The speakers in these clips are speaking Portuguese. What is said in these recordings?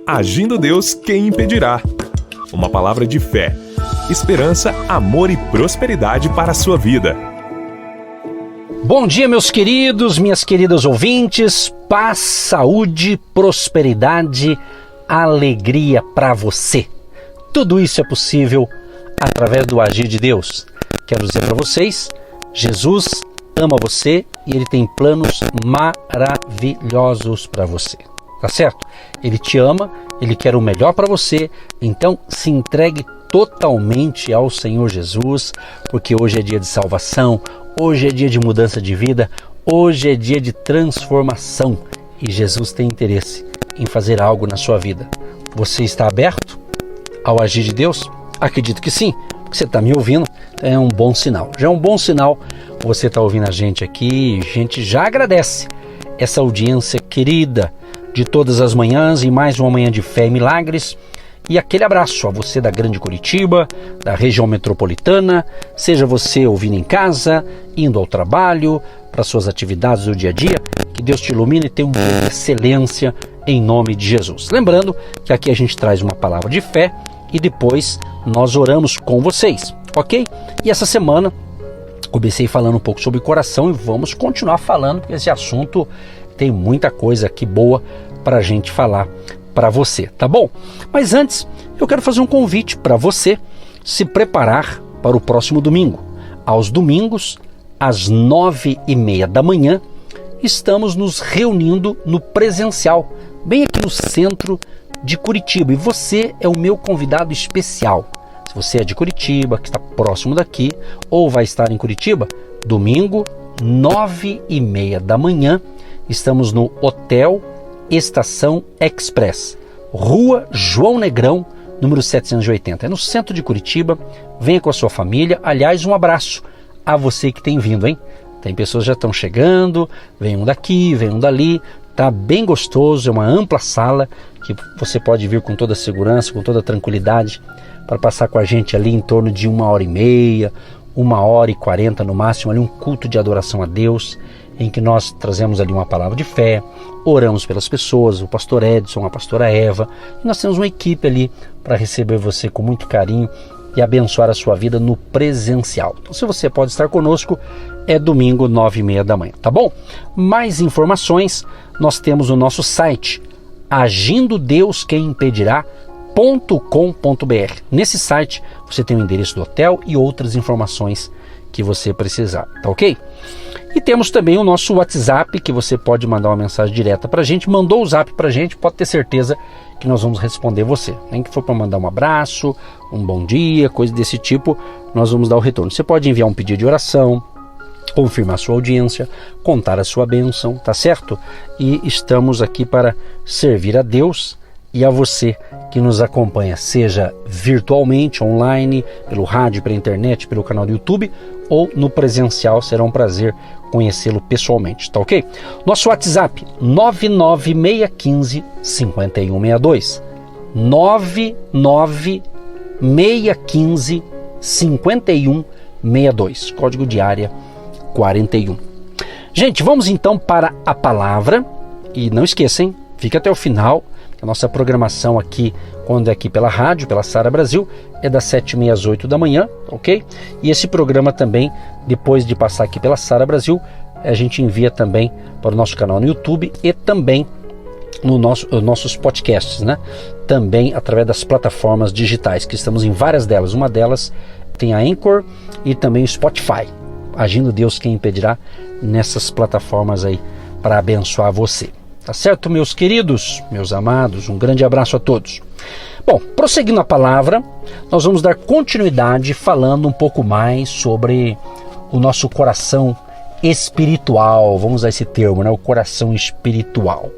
Agindo Deus, quem impedirá? Uma palavra de fé, esperança, amor e prosperidade para a sua vida. Bom dia, meus queridos, minhas queridas ouvintes. Paz, saúde, prosperidade, alegria para você. Tudo isso é possível através do agir de Deus. Quero dizer para vocês, Jesus ama você e Ele tem planos maravilhosos para você. Tá certo? Ele te ama, Ele quer o melhor para você, então se entregue totalmente ao Senhor Jesus, porque hoje é dia de salvação, hoje é dia de mudança de vida, hoje é dia de transformação e Jesus tem interesse em fazer algo na sua vida. Você está aberto ao agir de Deus? Acredito que sim, porque você está me ouvindo, é um bom sinal. Já é um bom sinal você está ouvindo a gente aqui, a gente já agradece essa audiência querida de todas as manhãs e mais uma manhã de fé e milagres. E aquele abraço a você da Grande Curitiba, da região metropolitana, seja você ouvindo em casa, indo ao trabalho, para suas atividades do dia a dia, que Deus te ilumine e tenha um dia de excelência em nome de Jesus. Lembrando que aqui a gente traz uma palavra de fé e depois nós oramos com vocês, ok? E essa semana comecei falando um pouco sobre coração e vamos continuar falando, porque esse assunto tem muita coisa aqui boa para a gente falar para você, tá bom? Mas antes, eu quero fazer um convite para você se preparar para o próximo domingo. Aos domingos, às 9h30 da manhã, estamos nos reunindo no presencial, bem aqui no centro de Curitiba. E você é o meu convidado especial. Se você é de Curitiba, que está próximo daqui, ou vai estar em Curitiba, domingo, 9h30 da manhã, estamos no Hotel Estação Express, Rua João Negrão, número 780. É no centro de Curitiba. Venha com a sua família. Aliás, um abraço a você que tem vindo, hein? Tem pessoas que já estão chegando, vem um daqui, vem um dali. Tá bem gostoso, é uma ampla sala que você pode vir com toda a segurança, com toda a tranquilidade, para passar com a gente ali em torno de 1h30, 1h40 no máximo, ali um culto de adoração a Deus, em que nós trazemos ali uma palavra de fé, oramos pelas pessoas, o pastor Edson, a pastora Eva, e nós temos uma equipe ali para receber você com muito carinho e abençoar a sua vida no presencial. Então, se você pode estar conosco, é domingo, 9h30 da manhã, tá bom? Mais informações nós temos no nosso site, agindodeusquemimpedirá.com.br. Nesse site você tem o endereço do hotel e outras informações que você precisar, tá ok? E temos também o nosso WhatsApp, que você pode mandar uma mensagem direta para a gente. Mandou o zap para a gente, pode ter certeza que nós vamos responder você. Nem que for para mandar um abraço, um bom dia, coisa desse tipo, nós vamos dar o retorno. Você pode enviar um pedido de oração, confirmar sua audiência, contar a sua bênção, tá certo? E estamos aqui para servir a Deus e a você que nos acompanha, seja virtualmente, online, pelo rádio, pela internet, pelo canal do YouTube ou no presencial. Será um prazer conhecê-lo pessoalmente, tá ok? Nosso WhatsApp 99615-5162 99615-5162, código de área 41. Gente, vamos então para a palavra e não esqueçam, fique até o final. A nossa programação aqui, quando é aqui pela rádio, pela Sara Brasil, é das 7h30 às 8 da manhã, ok? E esse programa também, depois de passar aqui pela Sara Brasil, a gente envia também para o nosso canal no YouTube e também no nossos podcasts, né? Também através das plataformas digitais, que estamos em várias delas. Uma delas tem a Anchor e também o Spotify. Agindo Deus, quem impedirá, nessas plataformas aí para abençoar você. Tá certo, meus queridos, meus amados? Um grande abraço a todos. Bom, prosseguindo a palavra, nós vamos dar continuidade falando um pouco mais sobre o nosso coração espiritual. Vamos usar esse termo, né? O coração espiritual.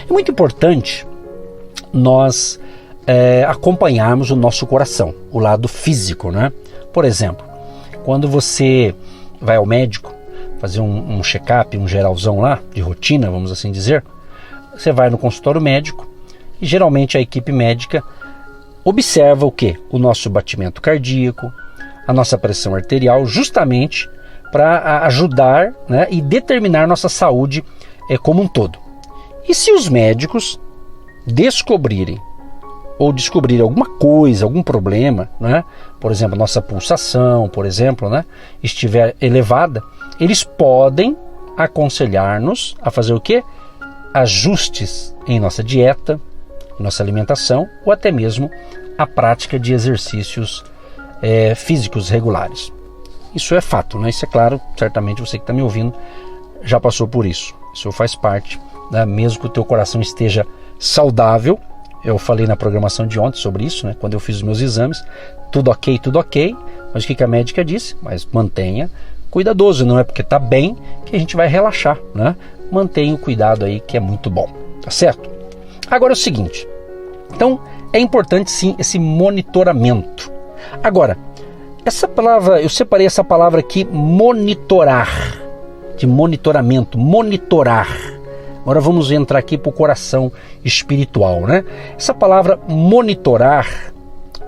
É muito importante nós acompanharmos o nosso coração, o lado físico, né? Por exemplo, quando você vai ao médico fazer um check-up, um geralzão lá, de rotina, vamos assim dizer, você vai no consultório médico e geralmente a equipe médica observa o quê? O nosso batimento cardíaco, a nossa pressão arterial, justamente para ajudar, né, e determinar nossa saúde como um todo. E se os médicos descobrirem ou descobrir alguma coisa, algum problema, né? Por exemplo, nossa pulsação, por exemplo, né? estiver elevada, eles podem aconselhar-nos a fazer o quê? Ajustes em nossa dieta, em nossa alimentação, ou até mesmo a prática de exercícios físicos regulares. Isso é fato, né? Isso é claro, certamente você que está me ouvindo já passou por isso. Isso faz parte, né? Mesmo que o teu coração esteja saudável. Eu falei na programação de ontem sobre isso, né? Quando eu fiz os meus exames, tudo ok, mas o que a médica disse? Mas mantenha cuidadoso, não é porque está bem que a gente vai relaxar, né? Mantenha o cuidado aí, que é muito bom, tá certo? Agora é o seguinte, então é importante sim esse monitoramento. Agora, essa palavra, eu separei essa palavra aqui, monitorar, de monitoramento, monitorar. Agora vamos entrar aqui para o coração espiritual, né? Essa palavra monitorar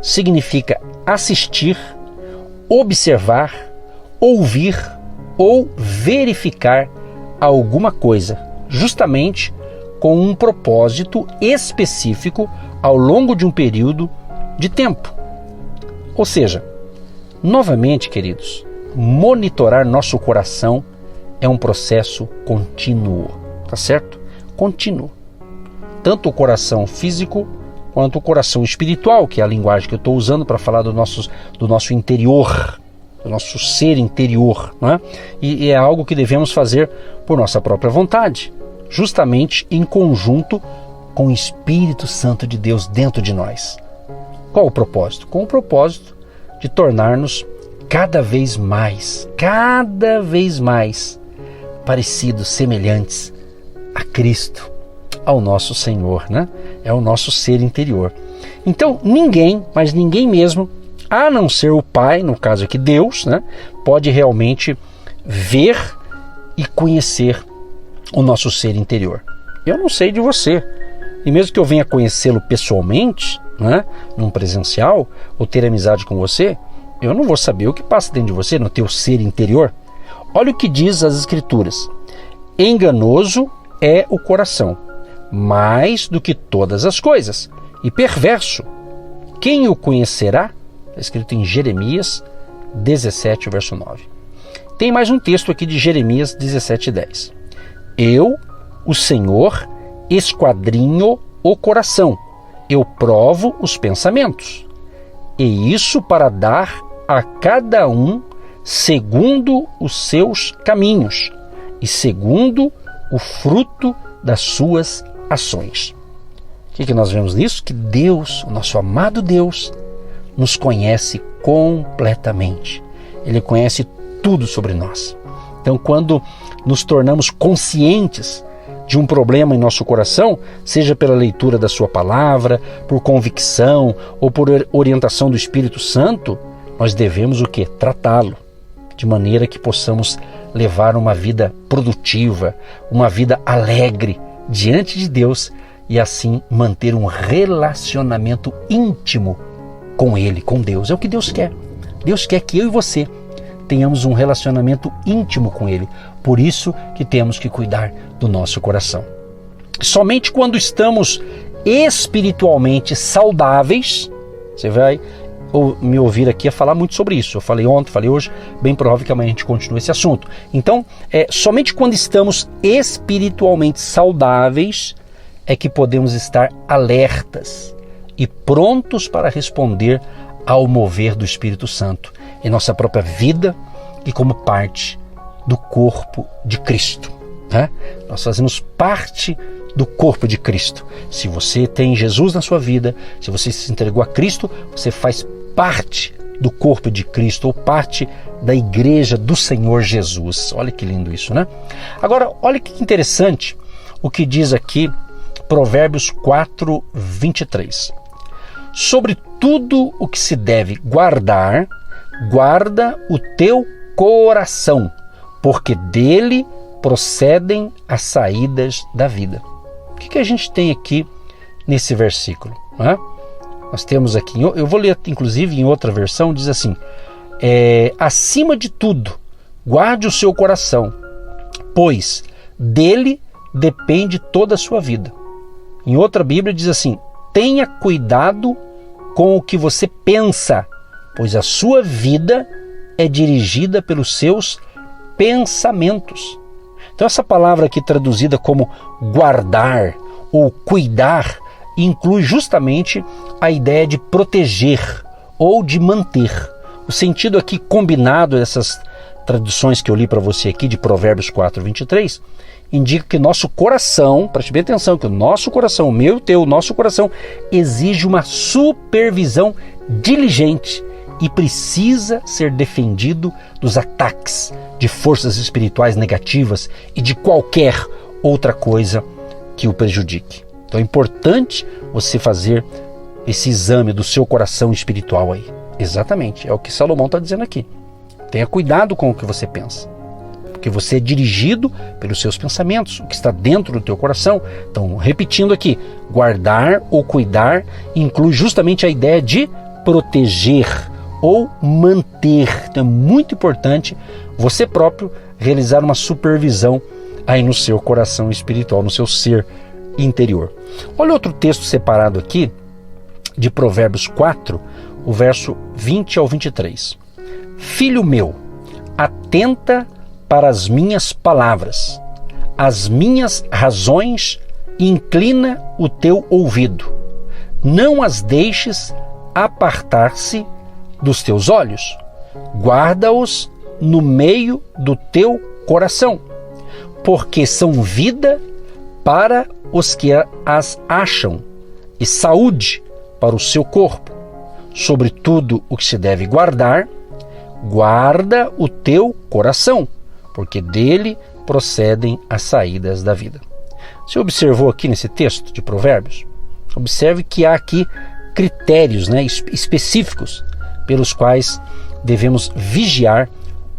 significa assistir, observar, ouvir ou verificar alguma coisa, justamente com um propósito específico ao longo de um período de tempo. Ou seja, novamente, queridos, monitorar nosso coração é um processo contínuo, tá certo? Contínuo. Tanto o coração físico quanto o coração espiritual, que é a linguagem que eu estou usando para falar do nosso interior, do nosso ser interior, não é? E é algo que devemos fazer por nossa própria vontade, justamente em conjunto com o Espírito Santo de Deus dentro de nós. Qual o propósito? Com o propósito de tornar-nos cada vez mais parecidos, semelhantes a Cristo, ao nosso Senhor, né? É o nosso ser interior. Então, ninguém, mas ninguém mesmo, a não ser o Pai, no caso aqui Deus, né? Pode realmente ver e conhecer o nosso ser interior. Eu não sei de você, e mesmo que eu venha conhecê-lo pessoalmente, né? Num presencial, ou ter amizade com você, eu não vou saber o que passa dentro de você, no teu ser interior. Olha o que diz as Escrituras. Enganoso é o coração, mais do que todas as coisas, e perverso. Quem o conhecerá? Está escrito em Jeremias 17, verso 9. Tem mais um texto aqui de Jeremias 17:10. Eu, o Senhor, esquadrinho o coração, eu provo os pensamentos, e isso para dar a cada um segundo os seus caminhos e segundo o fruto das suas ações. O que nós vemos nisso? Que Deus, o nosso amado Deus, nos conhece completamente. Ele conhece tudo sobre nós. Então, quando nos tornamos conscientes de um problema em nosso coração, seja pela leitura da sua palavra, por convicção ou por orientação do Espírito Santo, nós devemos o quê? Tratá-lo, de maneira que possamos levar uma vida produtiva, uma vida alegre diante de Deus e assim manter um relacionamento íntimo com Ele, com Deus. É o que Deus quer. Deus quer que eu e você tenhamos um relacionamento íntimo com Ele. Por isso que temos que cuidar do nosso coração. Somente quando estamos espiritualmente saudáveis, você vai me ouvir aqui a falar muito sobre isso. Eu falei ontem, falei hoje, bem provável que amanhã a gente continue esse assunto. Então, somente quando estamos espiritualmente saudáveis é que podemos estar alertas e prontos para responder ao mover do Espírito Santo em nossa própria vida e como parte do corpo de Cristo, né? Nós fazemos parte do corpo de Cristo. Se você tem Jesus na sua vida, se você se entregou a Cristo, você faz parte do corpo de Cristo ou parte da igreja do Senhor Jesus. Olha que lindo isso, né? Agora, olha que interessante o que diz aqui Provérbios 4, 23. Sobre tudo o que se deve guardar, guarda o teu coração, porque dele procedem as saídas da vida. O que a gente tem aqui nesse versículo, né? Nós temos aqui, eu vou ler inclusive em outra versão, diz assim, acima de tudo, guarde o seu coração, pois dele depende toda a sua vida. Em outra Bíblia diz assim, tenha cuidado com o que você pensa, pois a sua vida é dirigida pelos seus pensamentos. Então essa palavra aqui traduzida como guardar ou cuidar inclui justamente a ideia de proteger ou de manter. O sentido aqui combinado dessas traduções que eu li para você aqui de Provérbios 4:23 indica que nosso coração, preste bem atenção, que o nosso coração, o meu, o teu, o nosso coração exige uma supervisão diligente e precisa ser defendido dos ataques de forças espirituais negativas e de qualquer outra coisa que o prejudique. Então é importante você fazer esse exame do seu coração espiritual aí. Exatamente, é o que Salomão está dizendo aqui. Tenha cuidado com o que você pensa, porque você é dirigido pelos seus pensamentos, o que está dentro do teu coração. Então, repetindo aqui, guardar ou cuidar inclui justamente a ideia de proteger ou manter. Então é muito importante você próprio realizar uma supervisão aí no seu coração espiritual, no seu ser interior. Olha outro texto separado aqui, de Provérbios 4, o verso 20 ao 23. Filho meu, atenta para as minhas palavras, as minhas razões, inclina o teu ouvido. Não as deixes apartar-se dos teus olhos. Guarda-os no meio do teu coração, porque são vida para os que as acham e saúde para o seu corpo. Sobre tudo o que se deve guardar, guarda o teu coração, porque dele procedem as saídas da vida. Você observou aqui nesse texto de Provérbios? Observe que há aqui critérios, específicos pelos quais devemos vigiar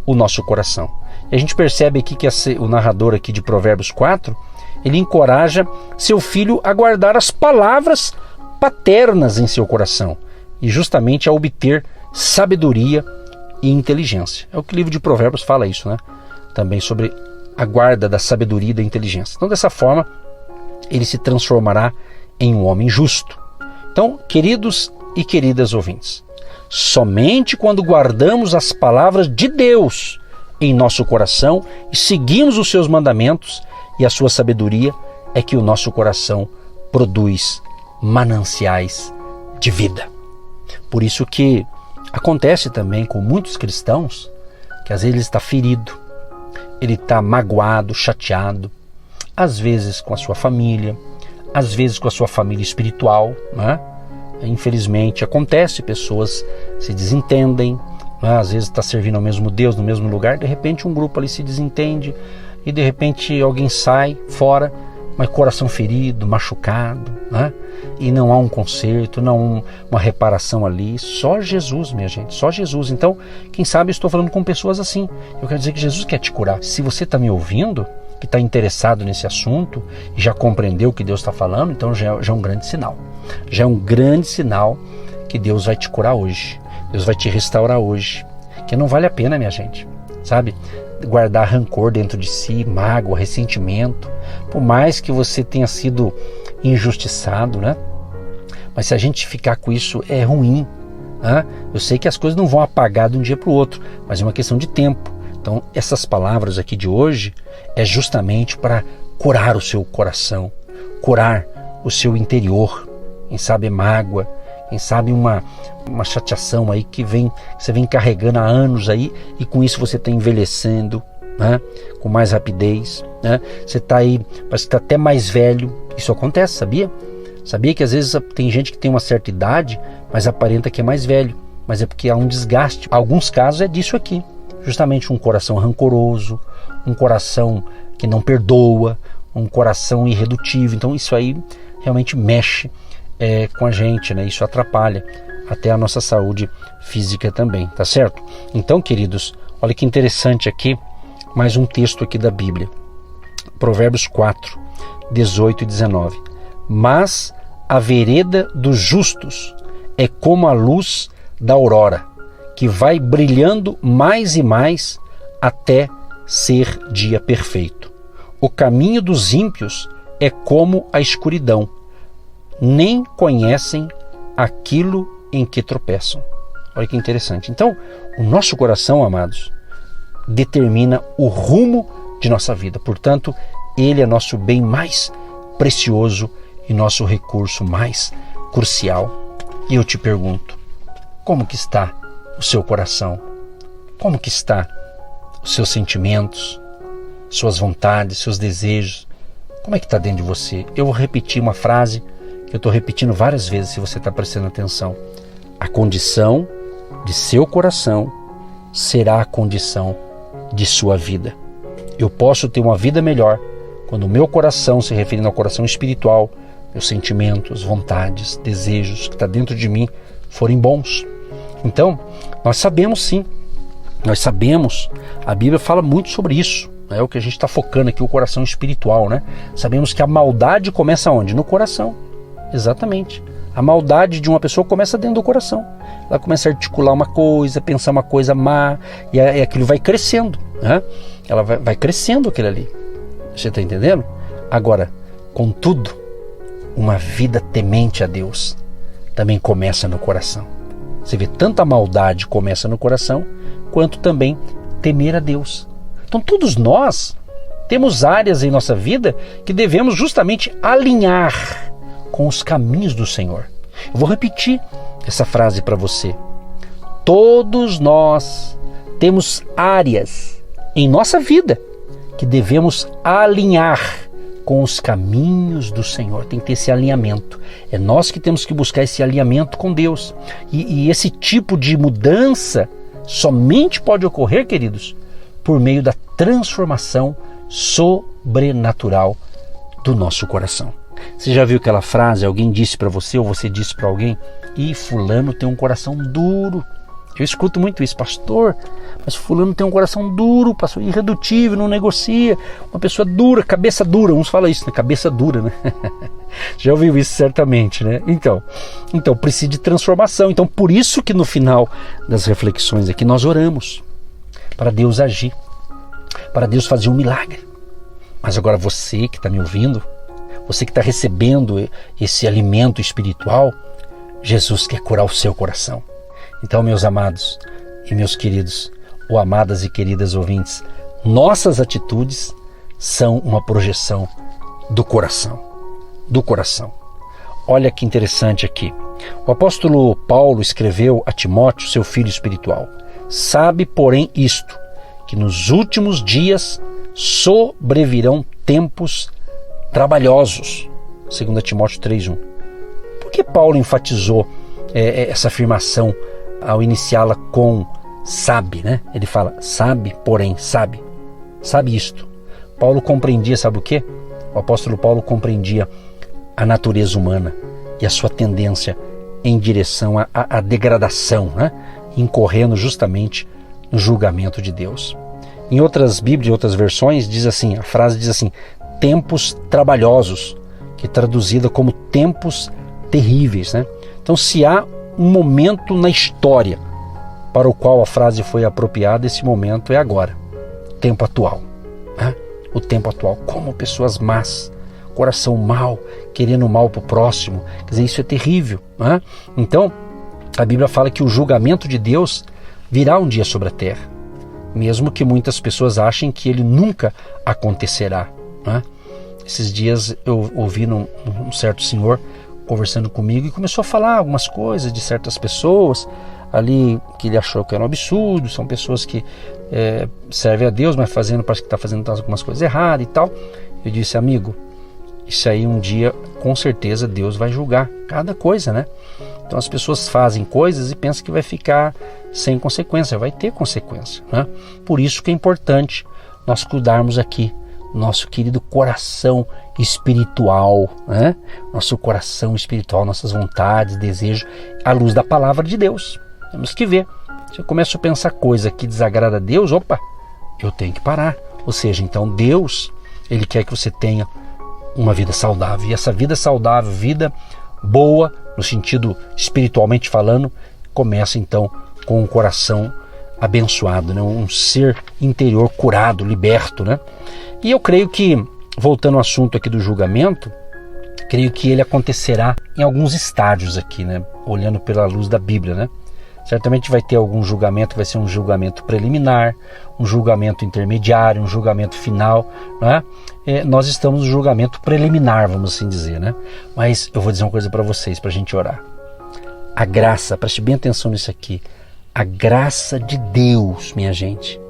o nosso coração. E a gente percebe aqui que o narrador aqui de Provérbios 4, ele encoraja seu filho a guardar as palavras paternas em seu coração e justamente a obter sabedoria e inteligência. É o que o livro de Provérbios fala isso, também sobre a guarda da sabedoria e da inteligência. Então, dessa forma, ele se transformará em um homem justo. Então, queridos e queridas ouvintes, somente quando guardamos as palavras de Deus em nosso coração e seguimos os seus mandamentos e a sua sabedoria é que o nosso coração produz mananciais de vida. Por isso que acontece também com muitos cristãos que às vezes ele está ferido, ele está magoado, chateado, às vezes com a sua família, às vezes com a sua família espiritual, Infelizmente acontece, pessoas se desentendem, às vezes está servindo ao mesmo Deus no mesmo lugar, de repente um grupo ali se desentende e de repente alguém sai fora, mas coração ferido, machucado, e não há um conserto, não há uma reparação ali. Só Jesus, minha gente, só Jesus. Então, quem sabe eu estou falando com pessoas assim. Eu quero dizer que Jesus quer te curar. Se você está me ouvindo, que está interessado nesse assunto e já compreendeu o que Deus está falando, então já é um grande sinal. Já é um grande sinal que Deus vai te curar hoje. Deus vai te restaurar hoje. Que não vale a pena, minha gente, guardar rancor dentro de si, mágoa, ressentimento, por mais que você tenha sido injustiçado, mas se a gente ficar com isso é ruim, Eu sei que as coisas não vão apagar de um dia para o outro, mas é uma questão de tempo. Então essas palavras aqui de hoje é justamente para curar o seu coração, curar o seu interior. Quem sabe mágoa, quem sabe uma chateação aí que você vem carregando há anos aí, e com isso você está envelhecendo, com mais rapidez, Você está aí, parece que está até mais velho. Isso acontece, sabia? Sabia que às vezes tem gente que tem uma certa idade, mas aparenta que é mais velho, mas é porque há um desgaste. Alguns casos é disso aqui, justamente um coração rancoroso, um coração que não perdoa, um coração irredutível. Então isso aí realmente mexe com a gente, Isso atrapalha até a nossa saúde física também, tá certo? Então, queridos, olha que interessante aqui, mais um texto aqui da Bíblia. Provérbios 4, 18 e 19. Mas a vereda dos justos é como a luz da aurora, que vai brilhando mais e mais até ser dia perfeito. O caminho dos ímpios é como a escuridão, nem conhecem aquilo em que tropeçam. Olha que interessante. Então, o nosso coração, amados, determina o rumo de nossa vida. Portanto, ele é nosso bem mais precioso e nosso recurso mais crucial. E eu te pergunto, como que está o seu coração? Como que está os seus sentimentos, suas vontades, seus desejos? Como é que está dentro de você? Eu vou repetir uma frase que eu estou repetindo várias vezes, se você está prestando atenção. A condição de seu coração será a condição de sua vida. Eu posso ter uma vida melhor quando o meu coração, se referindo ao coração espiritual, meus sentimentos, vontades, desejos que está dentro de mim forem bons. Então, nós sabemos sim, nós sabemos, a Bíblia fala muito sobre isso, é o que a gente está focando aqui, o coração espiritual, né? Sabemos que a maldade começa onde? No coração, exatamente. A maldade de uma pessoa começa dentro do coração. Ela começa a articular uma coisa, pensar uma coisa má, e aquilo vai crescendo, né? Ela vai crescendo aquilo ali. Você está entendendo? Agora, contudo, uma vida temente a Deus também começa no coração. Você vê, tanta maldade começa no coração, quanto também temer a Deus. Então todos nós temos áreas em nossa vida que devemos justamente alinhar com os caminhos do Senhor. Eu vou repetir essa frase para você. Todos nós temos áreas em nossa vida que devemos alinhar com os caminhos do Senhor. Tem que ter esse alinhamento. É nós que temos que buscar esse alinhamento com Deus. E esse tipo de mudança somente pode ocorrer, queridos, por meio da transformação sobrenatural do nosso coração. Você já viu aquela frase, alguém disse para você ou você disse para alguém: "Ih, fulano tem um coração duro"? Eu escuto muito isso, pastor, mas fulano tem um coração duro, pastor, irredutível, não negocia, uma pessoa dura, cabeça dura, uns falam isso, né? Cabeça dura, né? Já ouviu isso certamente, né? Então, precisa de transformação. Então, por isso que no final das reflexões aqui nós oramos para Deus agir, para Deus fazer um milagre. Mas agora você que está me ouvindo, você que está recebendo esse alimento espiritual, Jesus quer curar o seu coração. Então, meus amados e meus queridos, ou amadas e queridas ouvintes, nossas atitudes são uma projeção do coração. Do coração. Olha que interessante aqui. O apóstolo Paulo escreveu a Timóteo, seu filho espiritual: "Sabe, porém, isto, que nos últimos dias sobrevirão tempos trabalhosos." 2 Timóteo 3:1. Por que Paulo enfatizou essa afirmação ao iniciá-la com "sabe", né? Ele fala: "Sabe, porém, sabe isto." Paulo compreendia, sabe o quê? O apóstolo Paulo compreendia a natureza humana e a sua tendência em direção à degradação, né? Incorrendo justamente no julgamento de Deus. Em outras Bíblias, em outras versões, diz assim, a frase diz assim: "tempos trabalhosos", que é traduzida como tempos terríveis, né? Então, se há um momento na história para o qual a frase foi apropriada, esse momento é agora, tempo atual, né? O tempo atual, como pessoas más, coração mau, querendo mal para o próximo, quer dizer, isso é terrível, né? Então, a Bíblia fala que o julgamento de Deus virá um dia sobre a terra, mesmo que muitas pessoas achem que ele nunca acontecerá, né? Esses dias eu ouvi um certo senhor conversando comigo e começou a falar algumas coisas de certas pessoas ali que ele achou que era um absurdo, são pessoas que servem a Deus, mas parece que está fazendo algumas coisas erradas e tal. Eu disse: amigo, isso aí um dia com certeza Deus vai julgar cada coisa, né? Então as pessoas fazem coisas e pensam que vai ficar sem consequência, vai ter consequência, né? Por isso que é importante nós cuidarmos aqui nosso querido coração espiritual, né? Nosso coração espiritual, nossas vontades, desejos, à luz da palavra de Deus. Temos que ver. Se eu começo a pensar coisa que desagrada a Deus, opa, eu tenho que parar. Ou seja, então Deus, Ele quer que você tenha uma vida saudável. E essa vida saudável, vida boa, no sentido espiritualmente falando, começa então com um coração abençoado, né? Um ser interior curado, liberto, né? E eu creio que, voltando ao assunto aqui do julgamento, creio que ele acontecerá em alguns estágios aqui, né? Olhando pela luz da Bíblia, né? Certamente vai ter algum julgamento, vai ser um julgamento preliminar, um julgamento intermediário, um julgamento final, né? Nós estamos no julgamento preliminar, vamos assim dizer, né? Mas eu vou dizer uma coisa para vocês, para a gente orar. A graça, preste bem atenção nisso aqui, a graça de Deus, minha gente,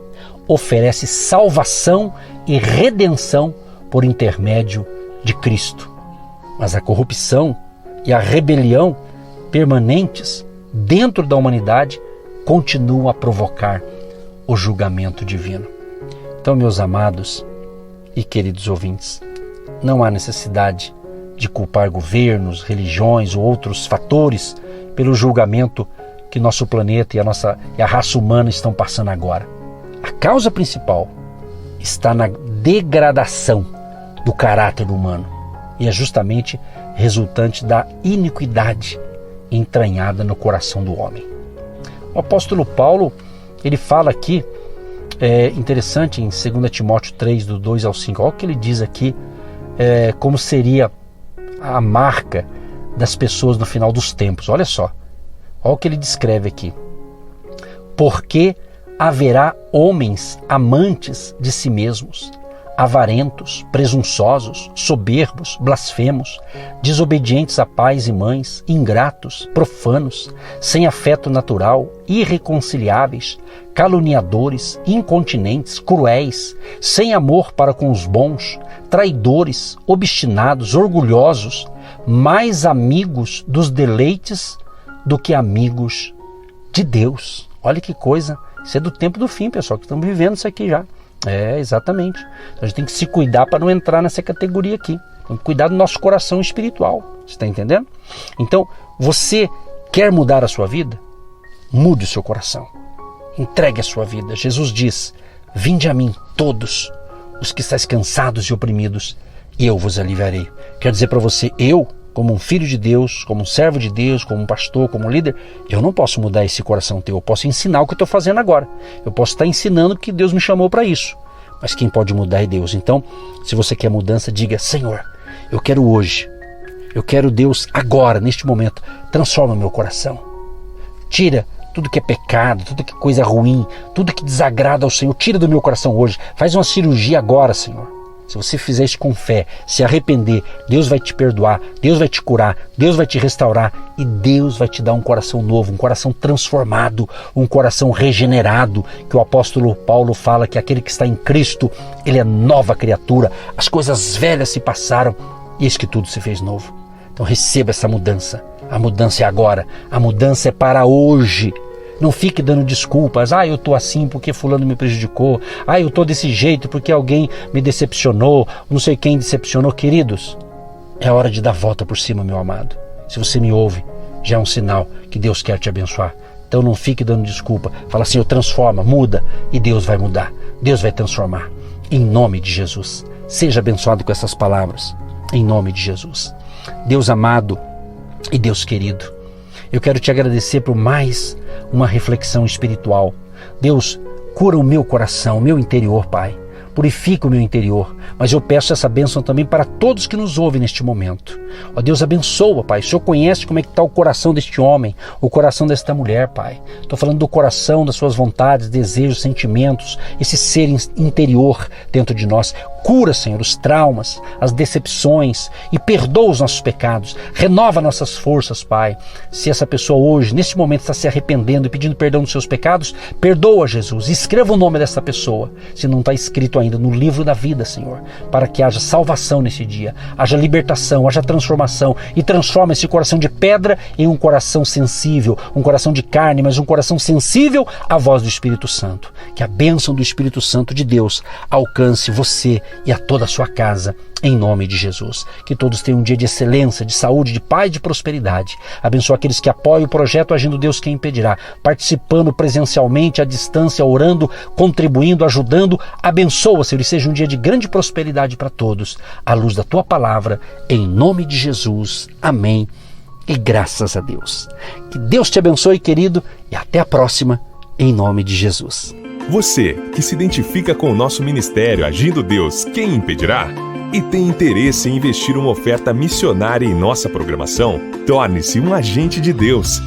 oferece salvação e redenção por intermédio de Cristo. Mas a corrupção e a rebelião permanentes dentro da humanidade continuam a provocar o julgamento divino. Então, meus amados e queridos ouvintes, não há necessidade de culpar governos, religiões ou outros fatores pelo julgamento que nosso planeta e a raça humana estão passando agora. A causa principal está na degradação do caráter humano e é justamente resultante da iniquidade entranhada no coração do homem. O apóstolo Paulo, ele fala aqui, interessante, em 2 Timóteo 3, do 2 ao 5, olha o que ele diz aqui, como seria a marca das pessoas no final dos tempos. Olha só, olha o que ele descreve aqui. Porque haverá homens amantes de si mesmos, avarentos, presunçosos, soberbos, blasfemos, desobedientes a pais e mães, ingratos, profanos, sem afeto natural, irreconciliáveis, caluniadores, incontinentes, cruéis, sem amor para com os bons, traidores, obstinados, orgulhosos, mais amigos dos deleites do que amigos de Deus. Olha que coisa, isso é do tempo do fim, pessoal, que estamos vivendo isso aqui já. Exatamente. A gente tem que se cuidar para não entrar nessa categoria aqui. Tem que cuidar do nosso coração espiritual. Você está entendendo? Então, você quer mudar a sua vida? Mude o seu coração. Entregue a sua vida. Jesus diz: vinde a mim todos os que estáis cansados e oprimidos, e eu vos aliviarei. Quer dizer para você, eu, como um filho de Deus, como um servo de Deus, como um pastor, como um líder, eu não posso mudar esse coração teu. Eu posso ensinar o que eu estou fazendo agora. Eu posso estar ensinando que Deus me chamou para isso. Mas quem pode mudar é Deus. Então, se você quer mudança, diga: Senhor, eu quero hoje. Eu quero, Deus, agora, neste momento. Transforma o meu coração. Tira tudo que é pecado, tudo que é coisa ruim, tudo que desagrada ao Senhor. Tira do meu coração hoje. Faz uma cirurgia agora, Senhor. Se você fizer isso com fé, se arrepender, Deus vai te perdoar, Deus vai te curar, Deus vai te restaurar e Deus vai te dar um coração novo, um coração transformado, um coração regenerado, que o apóstolo Paulo fala que aquele que está em Cristo, ele é nova criatura, as coisas velhas se passaram e eis que tudo se fez novo. Então receba essa mudança, a mudança é agora, a mudança é para hoje. Não fique dando desculpas. Eu estou assim porque fulano me prejudicou. Eu estou desse jeito porque alguém me decepcionou. Não sei quem decepcionou. Queridos, é hora de dar volta por cima, meu amado. Se você me ouve, já é um sinal que Deus quer te abençoar. Então não fique dando desculpa. Fala, Senhor, transforma, muda. E Deus vai mudar. Deus vai transformar. Em nome de Jesus. Seja abençoado com essas palavras. Em nome de Jesus. Deus amado e Deus querido, eu quero te agradecer por mais uma reflexão espiritual. Deus, cura o meu coração, o meu interior, Pai. Purifica o meu interior. Mas eu peço essa bênção também para todos que nos ouvem neste momento. Ó Deus, abençoa, Pai. O Senhor conhece como é que está o coração deste homem, o coração desta mulher, Pai. Estou falando do coração, das suas vontades, desejos, sentimentos, esse ser interior dentro de nós. Cura, Senhor, os traumas, as decepções e perdoa os nossos pecados. Renova nossas forças, Pai. Se essa pessoa hoje, neste momento, está se arrependendo e pedindo perdão dos seus pecados, perdoa, Jesus. Escreva o nome dessa pessoa, se não está escrito ainda no livro da vida, Senhor, para que haja salvação nesse dia, haja libertação, haja transformação e transforma esse coração de pedra em um coração sensível, um coração de carne, mas um coração sensível à voz do Espírito Santo. Que a bênção do Espírito Santo de Deus alcance você e a toda a sua casa, em nome de Jesus. Que todos tenham um dia de excelência, de saúde, de paz e de prosperidade. Abençoa aqueles que apoiam o projeto Agindo Deus Quem Impedirá, participando presencialmente, à distância, orando, contribuindo, ajudando. Abençoa, Senhor, e seja um dia de grande prosperidade para todos, à luz da Tua palavra, em nome de Jesus. Amém. E graças a Deus. Que Deus te abençoe, querido, e até a próxima, em nome de Jesus. Você que se identifica com o nosso ministério Agindo Deus Quem Impedirá? e tem interesse em investir uma oferta missionária em nossa programação? Torne-se um agente de Deus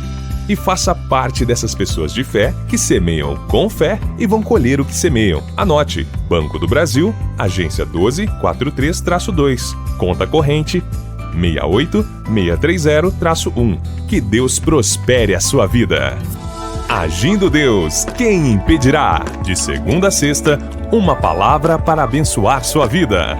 e faça parte dessas pessoas de fé que semeiam com fé e vão colher o que semeiam. Anote: Banco do Brasil, agência 1243-2, conta corrente 68630-1. Que Deus prospere a sua vida. Agindo Deus, quem impedirá? De segunda a sexta, uma palavra para abençoar sua vida.